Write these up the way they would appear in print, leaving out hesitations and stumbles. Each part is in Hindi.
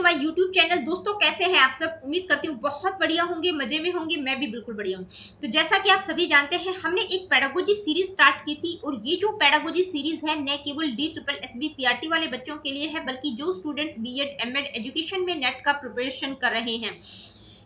My YouTube channel. दोस्तों कैसे हैं आप सब? उम्मीद करती हूँ बहुत बढ़िया होंगे, मजे में होंगे। मैं भी बिल्कुल बढ़िया हूँ। तो जैसा कि आप सभी जानते हैं, हमने एक पेडागोजी सीरीज स्टार्ट की थी और ये जो पेडागोजी सीरीज है न केवल DSSB PRT वाले बच्चों के लिए है, बल्कि जो स्टूडेंट्स बीएड एमएड एजुकेशन में नेट का प्रिपरेशन कर रहे हैं,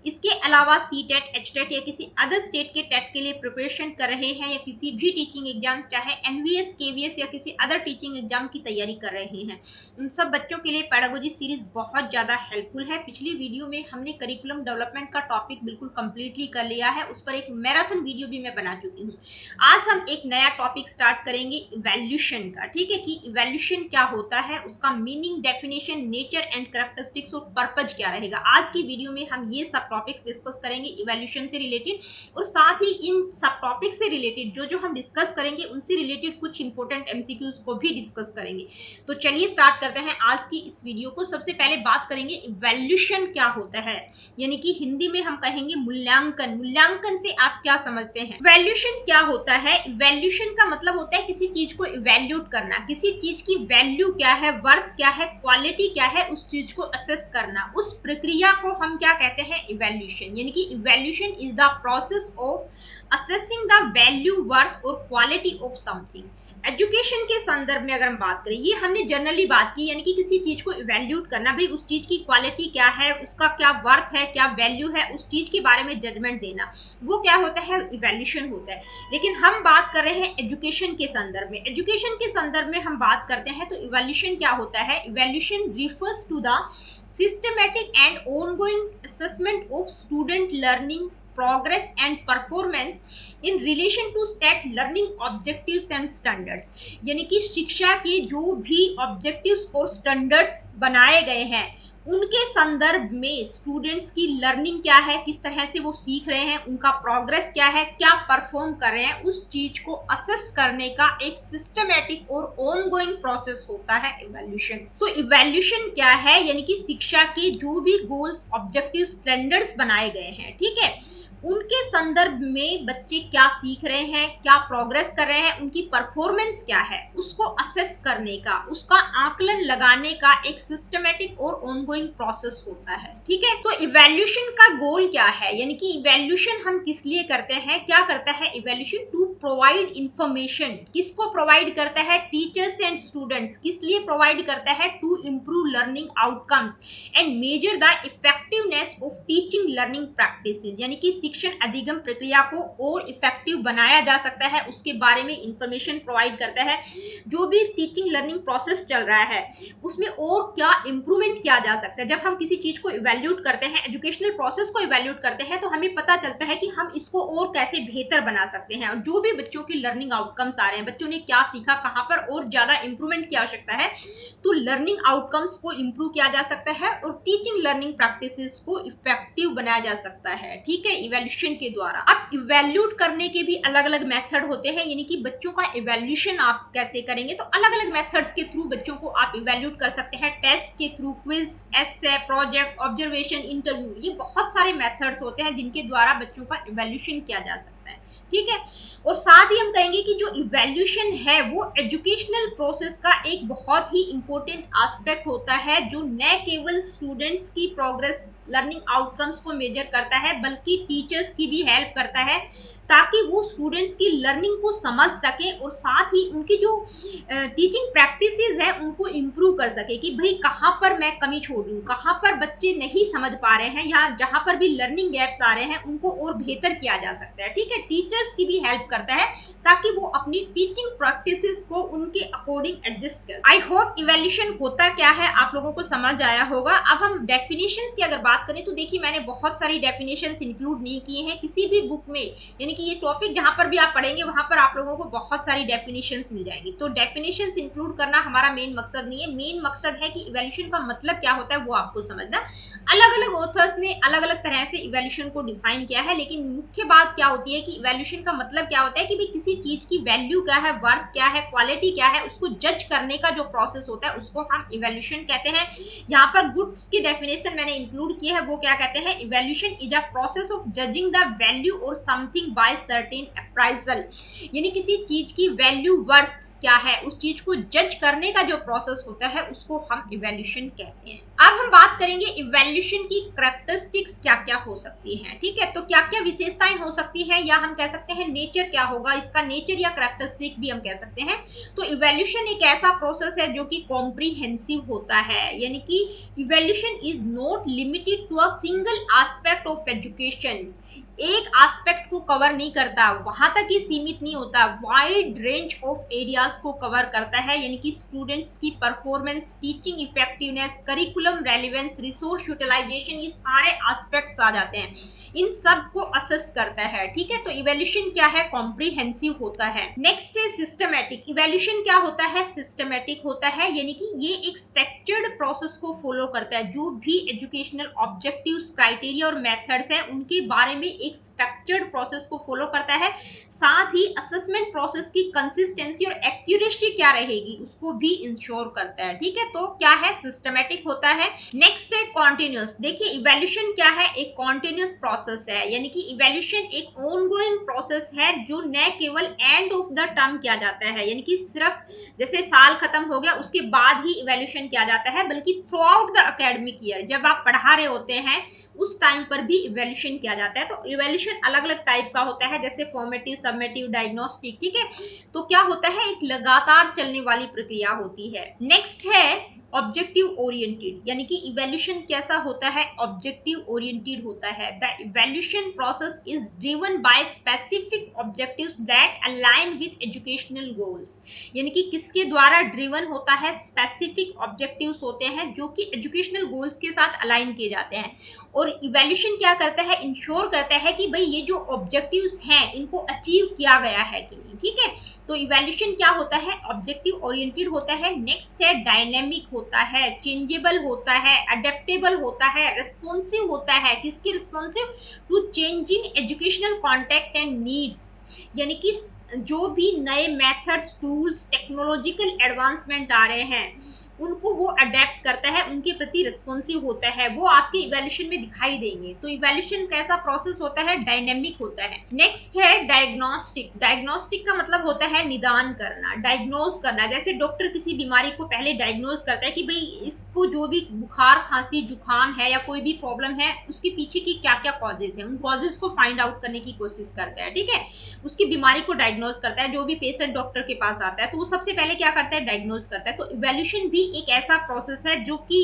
इसके अलावा सीटेट एचटेट या किसी अदर स्टेट के टेट के लिए प्रिपरेशन कर रहे हैं, या किसी भी टीचिंग एग्जाम चाहे एनवीएस केवीएस या किसी अदर टीचिंग एग्जाम की तैयारी कर रहे हैं, उन सब बच्चों के लिए पेडागोजी सीरीज बहुत ज्यादा हेल्पफुल है। पिछली वीडियो में हमने करिकुलम डेवलपमेंट का टॉपिक बिल्कुल कंप्लीटली कर लिया है, उस पर एक मैराथन वीडियो भी मैं बना चुकी हूँ। आज हम एक नया टॉपिक स्टार्ट करेंगे इवैल्यूएशन का। ठीक है, कि इवैल्यूएशन क्या होता है, उसका meaning, definition, nature and characteristics और पर्पज क्या रहेगा। आज की वीडियो में हम ये सब टॉपिक्स डिस्कस करेंगे इवैल्यूएशन से रिलेटेड, और साथ ही इन सब टॉपिक से रिलेटेड जो जो हम डिस्कस करेंगे उनसे रिलेटेड कुछ इंपॉर्टेंट एमसीक्यूज को भी डिस्कस करेंगे। तो चलिए स्टार्ट करते हैं आज की इस वीडियो को। सबसे पहले बात करेंगे इवैल्यूएशन क्या होता है, यानी कि हिंदी में हम कहेंगे मूल्यांकन। मूल्यांकन से आप क्या समझते हैं? इवैल्यूएशन क्या होता है? इवैल्यूएशन का मतलब होता है किसी चीज को इवैल्यूट करना, किसी चीज की वैल्यू क्या है, वर्थ क्या है, क्वालिटी क्या है, उस चीज को असेस करना। उस प्रक्रिया को हम क्या कहते हैं? इवैल्यूएशन। यानी कि evaluation is the process of assessing the value, worth और क्वालिटी ऑफ समथिंग। एजुकेशन के संदर्भ में अगर हम बात करें, ये हमने जनरली बात की, यानी कि किसी चीज को इवैल्यूट करना, भाई उस चीज की क्वालिटी क्या है, उसका क्या वर्थ है, क्या वैल्यू है, उस चीज के बारे में जजमेंट देना, वो क्या होता है? इवैल्यूएशन होता है। लेकिन हम बात कर रहे हैं एजुकेशन के संदर्भ में। एजुकेशन के संदर्भ में हम बात करते हैं तो इवैल्यूएशन क्या होता है? Evaluation refers to the systematic and ongoing assessment of student learning progress and performance in relation to set learning objectives and standards। यानी कि शिक्षा के जो भी ऑब्जेक्टिव्स और स्टैंडर्ड्स बनाए गए हैं उनके संदर्भ में स्टूडेंट्स की लर्निंग क्या है, किस तरह से वो सीख रहे हैं, उनका प्रोग्रेस क्या है, क्या परफॉर्म कर रहे हैं, उस चीज को असेस करने का एक सिस्टमैटिक और ऑनगोइंग प्रोसेस होता है इवैल्यूएशन। तो इवैल्यूएशन क्या है? यानी कि शिक्षा के जो भी गोल्स, ऑब्जेक्टिव, स्टैंडर्ड्स बनाए गए हैं, ठीक है, उनके संदर्भ में बच्चे क्या सीख रहे हैं, क्या प्रोग्रेस कर रहे हैं, उनकी परफॉर्मेंस क्या है, उसको असेस करने का, उसका आकलन लगाने का एक सिस्टमैटिक और ऑनगोइंग प्रोसेस होता है। ठीक है, तो इवैल्यूएशन का गोल क्या है? यानी कि इवैल्यूएशन हम किस लिए करते हैं, क्या करता है इवैल्यूएशन? To provide information. किसको प्रोवाइड करता है? Teachers and students. किस लिए प्रोवाइड करता है? To improve learning outcomes and measure the effectiveness of teaching learning practices. यानी कि शिक्षण अधिगम प्रक्रिया को और इफेक्टिव बनाया जा सकता है, उसके बारे में इंफॉर्मेशन प्रोवाइड करता है। जो भी टीचिंग लर्निंग प्रोसेस चल रहा है उसमें और क्या इंप्रूवमेंट किया जा सकता है। जब हम किसी चीज को इवैल्यूएट करते हैं, एजुकेशनल प्रोसेस को इवैल्यूएट करते हैं, तो हमें पता चलता है कि हम इसको और कैसे बेहतर बना सकते हैं, और जो भी बच्चों की लर्निंग आउटकम्स आ रहे हैं, बच्चों ने क्या सीखा, कहां पर और ज्यादा इंप्रूवमेंट की आवश्यकता है, तो लर्निंग आउटकम्स को इंप्रूव किया जा सकता है और टीचिंग लर्निंग प्रैक्टिसेस को इफेक्टिव बनाया जा सकता है। ठीक है, इवैल्यूएशन के द्वारा। अब इवैल्यूएट करने के भी अलग अलग मेथड होते हैं, यानी कि बच्चों का इवैल्यूएशन आप कैसे करेंगे, तो अलग अलग मेथड्स के थ्रू बच्चों को आप इवैल्यूएट कर सकते हैं। टेस्ट के थ्रू, क्विज, एसे, प्रोजेक्ट, ऑब्जर्वेशन, इंटरव्यू, ये बहुत सारे मेथड्स होते हैं जिनके द्वारा बच्चों का इवैल्यूएशन किया जा सकता है। ठीक है, और साथ ही हम कहेंगे कि जो इवैल्यूएशन है वो एजुकेशनल प्रोसेस का एक बहुत ही इंपॉर्टेंट एस्पेक्ट होता है, जो न केवल स्टूडेंट्स की प्रोग्रेस, लर्निंग आउटकम्स को मेजर करता है, बल्कि टीचर्स की भी हेल्प करता है, ताकि वो स्टूडेंट्स की लर्निंग को समझ सके और साथ ही उनकी जो टीचिंग प्रैक्टिसेस है उनको इम्प्रूव कर सके, कि भाई कहाँ पर मैं कमी छोड़ रही हूँ, कहाँ पर बच्चे नहीं समझ पा रहे हैं, या जहाँ पर भी लर्निंग गैप्स आ रहे हैं उनको और बेहतर किया जा सकता है। ठीक है, टीचर्स की भी हेल्प करता है ताकि वो अपनी टीचिंग प्रैक्टिसेस को उनके अकॉर्डिंग एडजस्ट कर। आई होप इवैल्यूएशन होता क्या है आप लोगों को समझ आया होगा। अब हम डेफिनेशंस की अगर बात करें तो देखिए, मैंने बहुत सारी डेफिनेशंस इंक्लूड नहीं किए हैं किसी भी बुक में, यानी कि ये टॉपिक जहां पर भी आप पढ़ेंगे वहां पर आप लोगों को बहुत सारी डेफिनेशंस मिल जाएंगी। तो डेफिनेशंस इंक्लूड करना हमारा मेन मकसद नहीं है। मेन मकसद है कि इवैल्यूएशन का मतलब क्या होता है वो आपको समझना। अलग अलग ऑथर्स ने अलग अलग तरह से इवैल्यूएशन को डिफाइन किया है, लेकिन मुख्य बात क्या होती है कि इवैल्यूएशन इवैल्यूएशन का मतलब क्या होता है कि भाई किसी चीज की वैल्यू क्या है, वर्थ क्या है, क्वालिटी क्या है, उसको जज करने का जो प्रोसेस होता है उसको हम इवैल्यूएशन कहते हैं। यहाँ पर गुड्स की डेफिनेशन मैंने इंक्लूड की है, वो क्या कहते हैं, evaluation is a process of judging the value और समथिंग बाय सर्टेन अप्राइजल, यानी किसी चीज की वैल्यू वर्थ क्या है उस चीज को जज करने का जो प्रोसेस होता है उसको हम इवैल्यूएशन कहते हैं। अब हम बात करेंगे इवैल्यूएशन की कैरेक्टरिस्टिक्स क्या क्या हो सकती हैं, ठीक है, तो क्या क्या विशेषताएं हो सकती हैं, या हम कह सकते हैं नेचर क्या होगा इसका, नेचर या कैरेक्टरिस्टिक भी हम कह सकते हैं। तो इवैल्यूएशन एक ऐसा प्रोसेस है जो कि कॉम्प्रिहेंसिव होता है, यानी कि evaluation is not limited to a single aspect of education, एक एस्पेक्ट को कवर नहीं करता, वहां तक ही सीमित नहीं होता, वाइड रेंज ऑफ एरियाज को कवर करता है, यानी कि स्टूडेंट्स की performance, teaching effectiveness, curriculum relevance, resource utilization, ये सारे एस्पेक्ट्स आ जाते हैं, इन सब को असेस करता है, ठीक है। तो इवैल्यूएशन क्या है, कॉम्प्रिहेंसिव होता है। नेक्स्ट है सिस्टमैटिक। इवैल्यूएशन क्या होता है, सिस्टमैटिक होता है, यानी कि ये एक स्ट्रक्चर्ड प्रोसेस को फॉलो करता है, जो भी एजुकेशनल ऑब्जेक्टिव्स, क्राइटेरिया और मेथड्स हैं उनके बारे में एक स्ट्रक्चर्ड प्रोसेस को फॉलो करता है, साथ ही असेसमेंट प्रोसेस की कंसिस्टेंसी और एक्यूरेसी क्या रहेगी उसको भी इंश्योर करता है, ठीक है। तो क्या है, सिस्टमैटिक होता है। नेक्स्ट है कॉन्टिन्यूअस। देखिए इवैल्यूएशन क्या है, एक कॉन्टिन्यूअस प्रोसेस है, यानी कि इवैल्यूएशन एक ऑनगोइंग प्रोसेस है जो न केवल एंड ऑफ द टर्म किया जाता है, यानी कि सिर्फ जैसे साल खत्म हो गया उसके बाद ही इवैल्यूएशन किया जाता है, बल्कि through out the academic year जब आप पढ़ा रहे होते हैं उस टाइम पर भी इवैल्यूएशन किया जाता है। तो इवैल्यूएशन अलग अलग टाइप का होता है, जैसे फॉर्मेटिव, सबमेटिव, डायग्नोस्टिक, ठीक है। तो क्या होता है, एक लगातार चलने वाली प्रक्रिया होती है। नेक्स्ट है ऑब्जेक्टिव ओरिएंटेड, यानी कि इवैल्यूएशन कैसा होता है, ऑब्जेक्टिव ओरिएंटेड होता है। The evaluation process is driven by specific objectives that align with educational goals, यानी कि किसके द्वारा ड्रिवन होता है, स्पेसिफिक ऑब्जेक्टिव्स होते हैं जो कि एजुकेशनल गोल्स के साथ अलाइन किए जाते हैं। और इवैल्यूएशन क्या करता है, इंश्योर करता है कि भाई ये जो ऑब्जेक्टिव्स हैं इनको अचीव किया गया है कि नहीं, ठीक है। तो इवैल्यूएशन क्या होता है, ऑब्जेक्टिव ओरिएंटेड होता है। नेक्स्ट है डायनेमिक होता है, चेंजेबल होता है, अडेप्टेबल होता है, रिस्पॉन्सिव होता है, किसकी responsive, to changing educational context and needs, यानी कि जो भी नए मेथड्स, टूल्स, टेक्नोलॉजिकल एडवांसमेंट आ रहे हैं उनको वो अडेप्ट करता है, उनके प्रति रिस्पॉन्सिव होता है, वो आपके इवैल्यूएशन में दिखाई देंगे। तो इवैल्यूएशन कैसा प्रोसेस होता है, डायनेमिक होता है। नेक्स्ट है डायग्नोस्टिक। डायग्नोस्टिक का मतलब होता है निदान करना, डायग्नोज करना, जैसे डॉक्टर किसी बीमारी को पहले डायग्नोज करता है कि भाई इसको जो भी बुखार, खांसी, जुकाम है या कोई भी प्रॉब्लम है उसके पीछे की क्या क्या कॉजेज है, उन कॉजेज को फाइंड आउट करने की कोशिश करता है, ठीक है। उसकी बीमारी को डायग्नोज करता है, जो भी पेशेंट डॉक्टर के पास आता है तो वो सबसे पहले क्या करता है, डायग्नोज करता है। तो इवैल्यूएशन भी एक ऐसा प्रोसेस है जो कि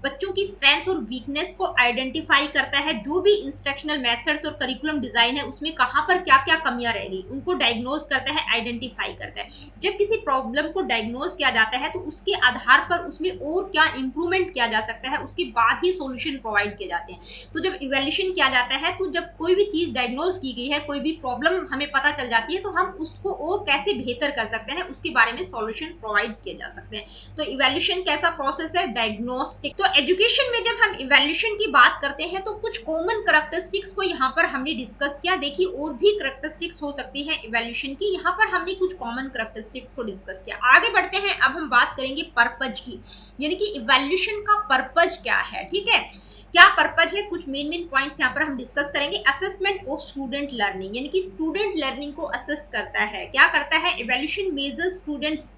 बच्चों की स्ट्रेंथ और वीकनेस को आइडेंटिफाई करता है, जो भी इंस्ट्रक्शनल मेथड्स और करिकुलम डिजाइन है उसमें कहां पर क्या क्या कमियां रहेगी उनको डायग्नोज करता है, आइडेंटिफाई करता है। जब किसी प्रॉब्लम को डायग्नोज किया जाता है तो उसके आधार पर उसमें और क्या इंप्रूवमेंट किया जा सकता है उसके बाद ही सॉल्यूशन प्रोवाइड किए जाते हैं। तो जब इवैल्यूएशन किया जाता है तो जब कोई भी चीज डायग्नोज की गई है, कोई भी प्रॉब्लम हमें पता चल जाती है तो हम उसको और कैसे बेहतर कर सकते हैं उसके बारे में सॉल्यूशन प्रोवाइड किए जा सकते हैं। तो इवैल्यूएशन कैसा प्रोसेस है, डायग्नोस्टिक। तो एजुकेशन में जब हम इवैल्यूएशन की बात करते हैं तो कुछ कॉमन कैरेक्टरिस्टिक्स को यहाँ पर हमने डिस्कस किया। देखिए और भी कैरेक्टरिस्टिक्स हो सकती है इवैल्यूएशन की, यहाँ पर हमने कुछ कॉमन कैरेक्टरिस्टिक्स को डिस्कस किया। आगे बढ़ते हैं, अब हम बात करेंगे पर्पज की, यानी कि इवैल्यूएशन का पर्पज क्या है, ठीक है। क्या पर्पज है, कुछ मेन पॉइंट्स यहाँ पर हम डिस्कस करेंगे। असेसमेंट ऑफ स्टूडेंट लर्निंग, यानी कि स्टूडेंट लर्निंग को असेस करता है, क्या करता है, evaluation measure students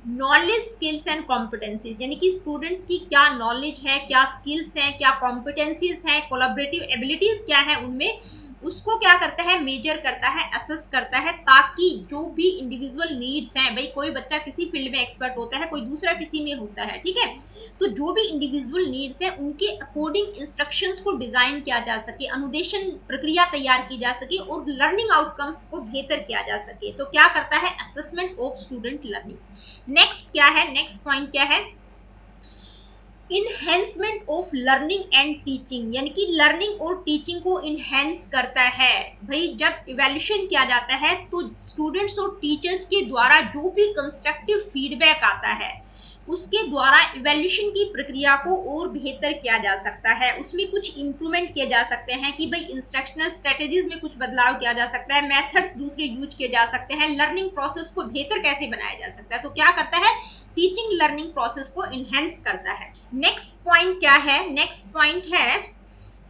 knowledge, skills and competencies, यानी कि स्टूडेंट्स की क्या नॉलेज है, क्या स्किल्स हैं, क्या कॉम्पिटेंसीज हैं, कोलैबोरेटिव एबिलिटीज क्या है उनमें, उसको क्या करता है, मेजर करता है, असेस करता है, ताकि जो भी इंडिविजुअल नीड्स हैं, भाई कोई बच्चा किसी फील्ड में एक्सपर्ट होता है, कोई दूसरा किसी में होता है, ठीक है। तो जो भी इंडिविजुअल नीड्स हैं उनके अकॉर्डिंग इंस्ट्रक्शंस को डिजाइन किया जा सके, अनुदेशन प्रक्रिया तैयार की जा सके और लर्निंग आउटकम्स को बेहतर किया जा सके। तो क्या करता है, assessment of student learning. Next क्या है, नेक्स्ट पॉइंट क्या है, enhancement of learning and teaching, यानी कि लर्निंग और टीचिंग को इनहेंस करता है। भाई जब इवैल्यूएशन किया जाता है तो स्टूडेंट्स और टीचर्स के द्वारा जो भी कंस्ट्रक्टिव फीडबैक आता है उसके द्वारा इवैल्यूएशन की प्रक्रिया को और बेहतर किया जा सकता है, उसमें कुछ इंप्रूवमेंट किए जा सकते हैं कि भाई इंस्ट्रक्शनल स्ट्रेटेजीज में कुछ बदलाव किया जा सकता है, मेथड्स दूसरे यूज किए जा सकते हैं, लर्निंग प्रोसेस को बेहतर कैसे बनाया जा सकता है। तो क्या करता है, टीचिंग लर्निंग प्रोसेस को इनहेंस करता है। नेक्स्ट पॉइंट क्या है, नेक्स्ट पॉइंट है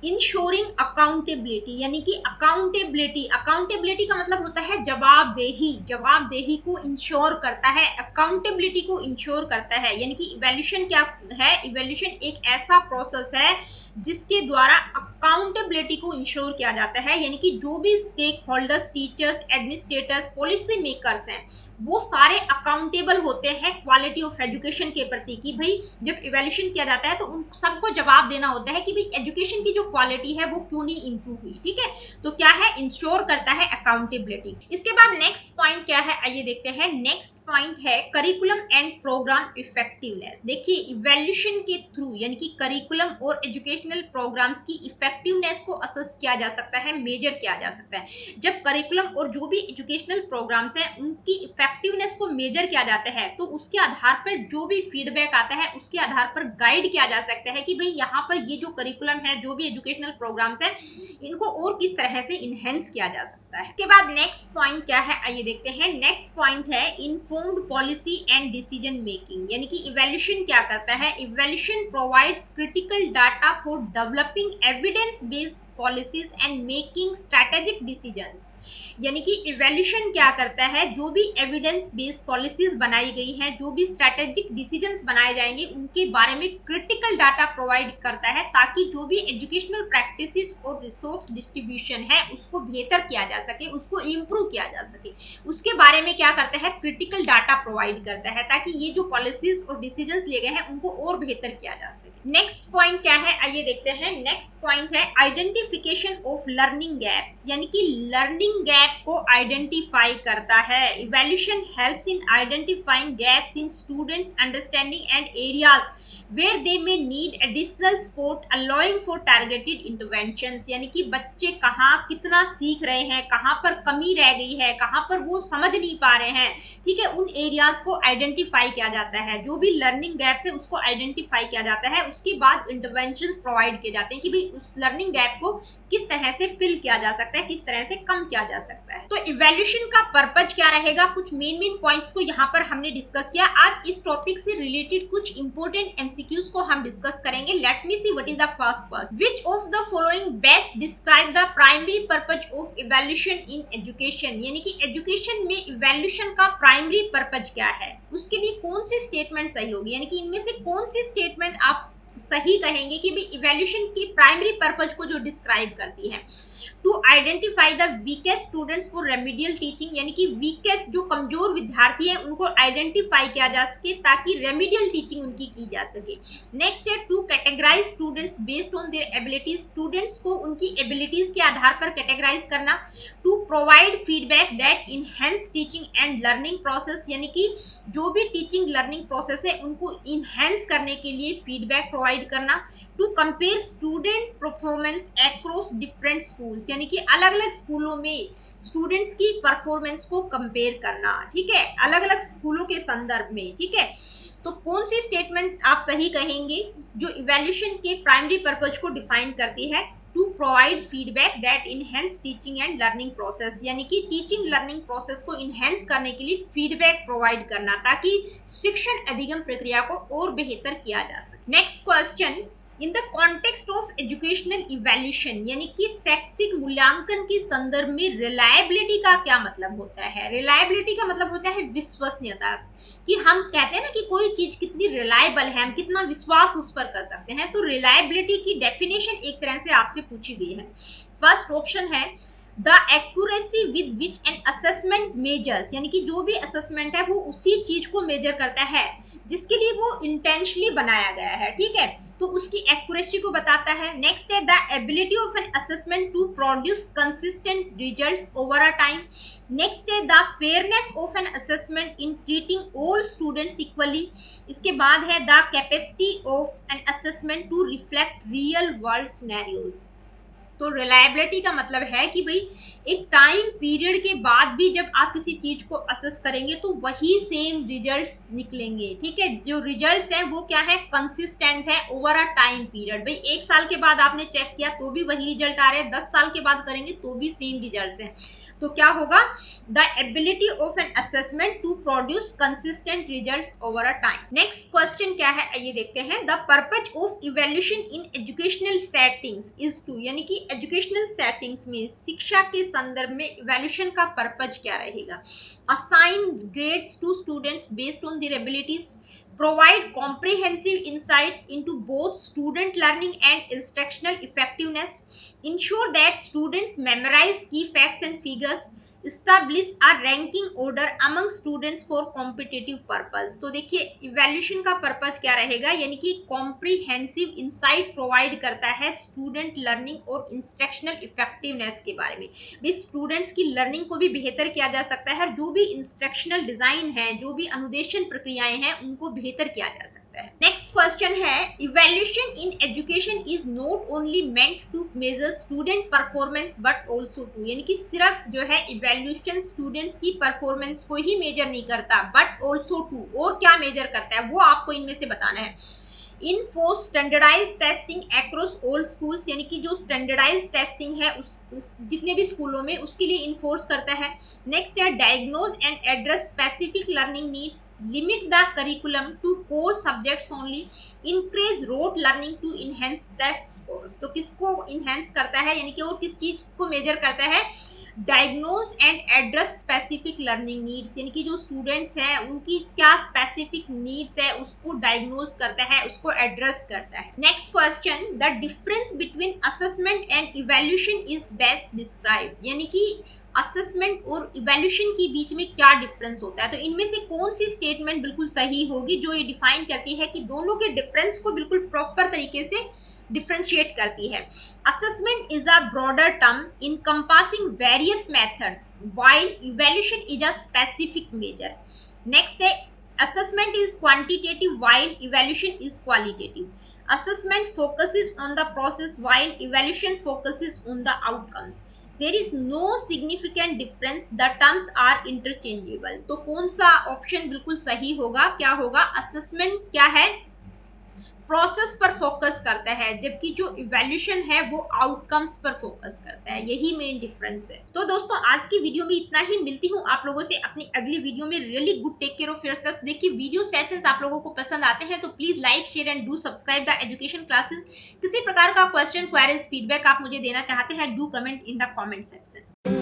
इंश्योरिंग अकाउंटेबिलिटी, यानी कि अकाउंटेबिलिटी, अकाउंटेबिलिटी का मतलब होता है जवाबदेही, जवाबदेही को इंश्योर करता है, अकाउंटेबिलिटी को इंश्योर करता है। यानी कि इवैल्यूएशन क्या है, इवैल्यूएशन एक ऐसा प्रोसेस है जिसके द्वारा अकाउंटेबिलिटी को इंश्योर किया जाता है, यानी कि जो भी stakeholders, teachers, administrators, policy makers हैं, वो सारे अकाउंटेबल होते हैं क्वालिटी ऑफ एजुकेशन के प्रति, कि भाई जब इवैल्यूएशन किया जाता है तो उन सबको जवाब देना होता है कि भाई एजुकेशन की जो क्वालिटी है वो क्यों नहीं इंप्रूव हुई। ठीक है, तो क्या है, इंश्योर करता है अकाउंटेबिलिटी। इसके बाद नेक्स्ट पॉइंट क्या है, आइए देखते हैं। नेक्स्ट पॉइंट है करिकुलम एंड प्रोग्राम इफेक्टिवनेस। देखिए इवैल्यूएशन के थ्रू यानी कि करिकुलम और एजुकेशनल प्रोग्राम्स की इफेक्टिवनेस को असेस किया जा सकता है, मेजर किया जा सकता है। जब करिकुलम और जो भी एजुकेशनल प्रोग्राम्स हैं उनकी इफेक्टिवनेस को मेजर किया जाता है, तो उसके आधार पर जो भी फीडबैक आता है उसके आधार पर गाइड किया जा सकता है कि भाई यहाँ पर ये जो करिकुलम है, जो भी एजुकेशनल प्रोग्राम्स हैं, इनको और किस तरह से इनहेंस किया जा सकता है। इसके बाद नेक्स्ट पॉइंट क्या है, आइए देखते हैं। नेक्स्ट पॉइंट है informed policy and decision making. यानी कि इवैल्यूएशन क्या करता है, evaluation provides critical data for developing evidence based policies and making strategic decisions. यानी कि इवैल्यूएशन क्या करता है, जो भी एविडेंस बेस्ड पॉलिसीज बनाई गई हैं, जो भी स्ट्रेटेजिक डिसीजंस बनाए जाएंगे, उनके बारे में क्रिटिकल डाटा प्रोवाइड करता है, ताकि जो भी एजुकेशनल प्रैक्टिसेस और रिसोर्स डिस्ट्रीब्यूशन है उसको बेहतर किया जा सके, उसको इम्प्रूव किया जा सके। उसके बारे में क्या करता है, क्रिटिकल डाटा प्रोवाइड करता है, ताकि ये जो पॉलिसीज और डिसीजंस लिए गए हैं उनको और बेहतर किया जा सके। नेक्स्ट पॉइंट क्या है, आइए देखते हैं। नेक्स्ट पॉइंट है आइडेंटिफिकेशन ऑफ लर्निंग गैप्स। यानी कि लर्निंग गैप को आइडेंटिफाई करता है। Evaluation helps in identifying gaps in students understanding and areas where they may need additional support, allowing for targeted interventions. यानी कि बच्चे कहाँ कितना सीख रहे हैं, कहाँ पर कमी रह गई है, कहाँ पर वो समझ नहीं पा रहे हैं, ठीक है, उन एरियाज को आइडेंटिफाई किया जाता है। जो भी लर्निंग गैप्स है उसको आइडेंटिफाई किया जाता है, उसके बाद इंटरवेंशंस प्रोवाइड किए जाते हैं कि भाई उस लर्निंग गैप को किस तरह से फिल किया जा सकता है, किस तरह से कम किया जा सकता है। तो इवैल्यूएशन का पर्पज क्या रहेगा, कुछ मेन पॉइंट्स को यहाँ पर हमने डिस्कस किया। आज इस टॉपिक से रिलेटेड कुछ इंपॉर्टेंट एमसीक्यूज को हम डिस्कस करेंगे। Let me see what is the first. Which of the following best describe the primary purpose of evaluation in education. यानी कि एजुकेशन में इवैल्यूएशन का प्राइमरी पर्पज क्या है, उसके लिए कौन सी स्टेटमेंट सही होगी, यानी कि इनमें से कौन सी स्टेटमेंट आप सही कहेंगे कि भाई इवैल्यूएशन की प्राइमरी पर्पज को जो डिस्क्राइब करती है। To identify the weakest students for remedial teaching. यानी कि वीकेस्ट जो कमजोर विद्यार्थी हैं उनको आइडेंटिफाई किया जा सके ताकि रेमेडियल टीचिंग उनकी की जा सके। नेक्स्ट है to categorize students based on their abilities. Students को उनकी एबिलिटीज के आधार पर कैटेगराइज करना। To provide feedback that enhance teaching and learning process. यानी कि जो भी टीचिंग लर्निंग प्रोसेस है उनको इनहेंस करने के लिए फीडबैक प्रोवाइड करना। To compare student performance across different schools. यानी कि अलग अलग स्कूलों में स्टूडेंट्स की परफॉर्मेंस को कंपेयर करना, ठीक है, अलग अलग स्कूलों के संदर्भ में। ठीक है, तो कौन सी स्टेटमेंट आप सही कहेंगे जो इवैल्यूएशन के प्राइमरी पर्पज को डिफाइन करती है। To provide feedback that enhance teaching and learning process. यानी कि टीचिंग लर्निंग प्रोसेस को इनहेंस करने के लिए फीडबैक प्रोवाइड करना ताकि शिक्षण अधिगम प्रक्रिया को और बेहतर किया जा सके। Next question, in the context of educational evaluation. यानी कि शैक्षिक मूल्यांकन के संदर्भ में रिलायबिलिटी का क्या मतलब होता है। रिलायबिलिटी का मतलब होता है विश्वसनीयता, कि हम कहते हैं ना कि कोई चीज कितनी रिलायबल है, हम कितना विश्वास उस पर कर सकते हैं। तो रिलायबिलिटी की डेफिनेशन एक तरह से आपसे पूछी गई है। फर्स्ट ऑप्शन है the accuracy with which an assessment measures. यानी कि जो भी असेसमेंट है वो उसी चीज को मेजर करता है जिसके लिए वो इंटेंशनली बनाया गया है, ठीक है, तो उसकी एक्यूरेसी को बताता है। नेक्स्ट है the ability of an assessment to produce consistent results over a time. Next है the fairness of an assessment in treating all students equally. इसके बाद है the capacity of an assessment to reflect real world scenarios. तो रिलायबिलिटी का मतलब है कि भाई एक टाइम पीरियड के बाद भी जब आप किसी चीज को असेस करेंगे तो वही सेम रिजल्ट्स निकलेंगे। ठीक है, जो रिजल्ट्स हैं वो क्या है, कंसिस्टेंट है ओवर अ टाइम पीरियड। भाई 1 साल के बाद आपने चेक किया तो भी वही रिजल्ट आ रहे हैं, 10 साल के बाद करेंगे तो भी सेम रिजल्ट हैं। तो क्या होगा, the ability of an assessment to produce consistent results over a time. Next question क्या है ये देखते हैं। The purpose of evaluation in educational settings is to, यानी कि एजुकेशनल सेटिंग्स में शिक्षा के संदर्भ में इवैल्यूएशन का पर्पज क्या रहेगा। Assign grades to students based on their abilities, provide comprehensive insights into both student learning and instructional effectiveness, ensure that students memorize key facts and figures, establish a ranking order among students for competitive purpose। तो देखिए इवैल्यूएशन का पर्पज क्या रहेगा, यानी कि कॉम्प्रिहेंसिव इंसाइट प्रोवाइड करता है स्टूडेंट लर्निंग और इंस्ट्रक्शनल इफेक्टिवनेस के बारे में। भी स्टूडेंट्स की लर्निंग को भी बेहतर किया जा सकता है और जो भी इंस्ट्रक्शनल डिजाइन है, जो भी अनुदेशन प्रक्रियाएं हैं, उनको बेहतर किया जा सकता है। नेक्स्ट क्वेश्चन है, evaluation in education is not only meant to measure student performance but also to, यानी कि सिर्फ जो है इवैल्यूएशन स्टूडेंट्स की परफॉर्मेंस को ही मेजर नहीं करता बट आल्सो टू, और क्या मेजर करता है वो आपको इनमें से बताना है। Enforce standardize testing across all schools, यानी कि जो स्टैंडर्डाइज टेस्टिंग है जितने भी स्कूलों में उसके लिए इन्फोर्स करता है। नेक्स्ट है diagnose and address specific learning needs, limit the curriculum to core subjects only, increase rote learning to enhance test scores. तो किसको इनहेंस करता है, यानी कि और किस चीज को मेजर करता है, diagnose and address specific learning needs, यानी कि जो स्टूडेंट्स हैं उनकी क्या स्पेसिफिक नीड्स है उसको डायग्नोज करता है, उसको एड्रेस करता है। Next question, the difference between assessment and evaluation is best describe, यानी कि असेसमेंट और इवैल्यूएशन के बीच में क्या डिफरेंस होता है। तो इनमें से कौन सी स्टेटमेंट बिल्कुल सही होगी जो ये डिफाइन करती है कि दोनों के डिफरेंस को बिल्कुल प्रॉपर तरीके से डिफरेंशिएट करती है। Assessment is a broader term encompassing various methods, while evaluation is a specific measure. Next है, assessment is quantitative while evaluation is qualitative. Assessment focuses on the process while evaluation focuses on the outcomes. There is no significant difference. The terms are interchangeable. तो कौन सा ऑप्शन बिल्कुल सही होगा, क्या होगा, assessment क्या है, प्रोसेस पर फोकस करता है, जबकि जो इवैल्यूएशन है वो आउटकम्स पर फोकस करता है। यही मेन डिफरेंस है। तो दोस्तों आज की वीडियो में इतना ही, मिलती हूँ आप लोगों से अपनी अगली वीडियो में। Really good, take care of yourself. देखिए वीडियो सेशंस आप लोगों को पसंद आते हैं तो please like share and do subscribe the education classes. किसी प्रकार का क्वेश्चन क्वेरीज फीडबैक आप मुझे देना चाहते हैं, do comment in the comment section.